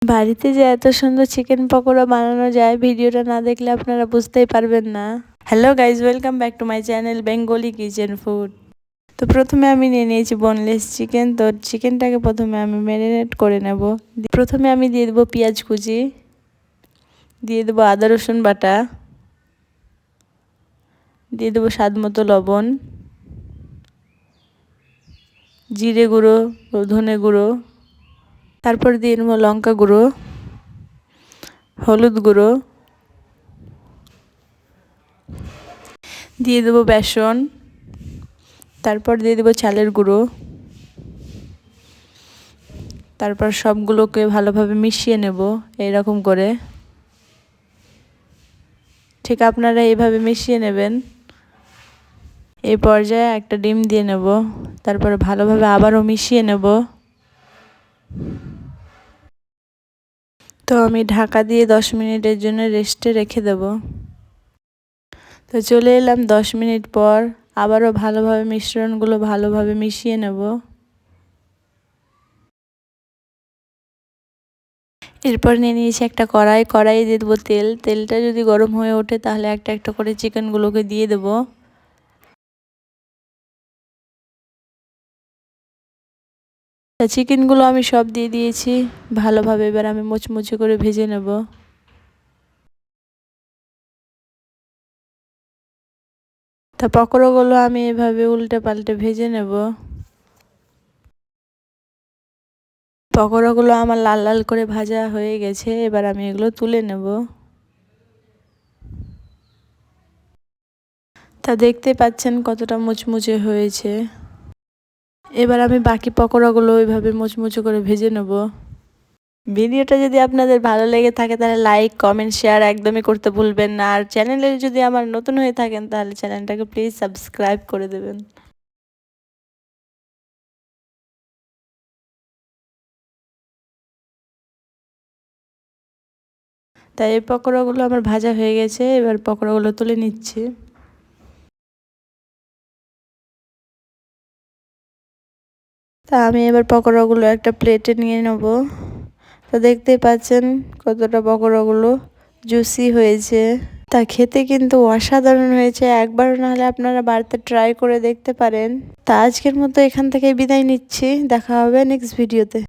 বাড়িতে যে এত সুন্দর চিকেন পকোড়া বানানো যায় ভিডিওটা না দেখলে আপনারা বুঝতেই পারবেন না। Hello guys, welcome back to my channel Bengali kitchen food. তো প্রথমে আমি নিয়ে নিয়েছি বোনলেস চিকেন। তো চিকেনটাকে প্রথমে আমি ম্যারিনেট করে নেব। প্রথমে আমি দিয়ে দেবো পেঁয়াজ কুচি, দিয়ে দেবো আদা রসুন বাটা, দিয়ে দেবো স্বাদ মতো লবণ, জিরে গুঁড়ো, ধনে গুঁড়ো, তারপর দিয়ে নেবো লঙ্কা গুঁড়ো, হলুদ গুঁড়ো, দিয়ে দেবো বেসন, তারপর দিয়ে দেবো চালের গুঁড়ো। তারপর সবগুলোকে ভালোভাবে মিশিয়ে নেব এইরকম করে। ঠিক আপনারা এইভাবে মিশিয়ে নেবেন। এই পর্যায়ে একটা ডিম দিয়ে নেব, তারপরে ভালোভাবে আবারও মিশিয়ে নেব। তো আমি ঢাকা দিয়ে 10 মিনিটের জন্য রেস্টে রেখে দেব। তো চলে এলাম 10 মিনিট পর, আবারও ভালোভাবে মিশ্রণগুলো ভালোভাবে মিশিয়ে নেব। এরপর নিয়ে নিয়েছি একটা কড়াইয়ে দিয়ে দেবো তেল। তেলটা যদি গরম হয়ে ওঠে তাহলে একটা একটা করে চিকেনগুলোকে দিয়ে দেবো। চিকেনগুলো আমি সব দিয়ে দিয়েছি ভালোভাবে। এবার আমি মুচমুচে করে ভেজে নেব। তা পকোড়াগুলো আমি এভাবে উল্টে পাল্টে ভেজে নেব। পকোড়াগুলো আমার লাল লাল করে ভাজা হয়ে গেছে। এবার আমি এগুলো তুলে নেব। তা দেখতে পাচ্ছেন কতটা মুচমুচে হয়েছে। এবার আমি বাকি পকোড়াগুলো ওইভাবে মুচমুচে করে ভেজে নেব। ভিডিওটা যদি আপনাদের ভালো লেগে থাকে তাহলে লাইক, কমেন্ট, শেয়ার একদমই করতে ভুলবেন না। আর চ্যানেলে যদি আমার নতুন হয়ে থাকেন তাহলে চ্যানেলটাকে প্লিজ সাবস্ক্রাইব করে দেবেন। তাই এই পকোড়াগুলো আমার ভাজা হয়ে গেছে। এবার পকোড়াগুলো তুলে নিচ্ছি। তা আমি এবার পকোড়াগুলো একটা প্লেটে নিয়ে নেব। তো দেখতেই পাচ্ছেন কতটা পকোড়াগুলো জুসি হয়েছে। তা খেতে কিন্তু অসাধারণ হয়েছে। একবার না হলে আপনারা বাড়িতে ট্রাই করে দেখতে পারেন। তা আজকের মতো এখান থেকে বিদায় নিচ্ছি। দেখা হবে নেক্সট ভিডিওতে।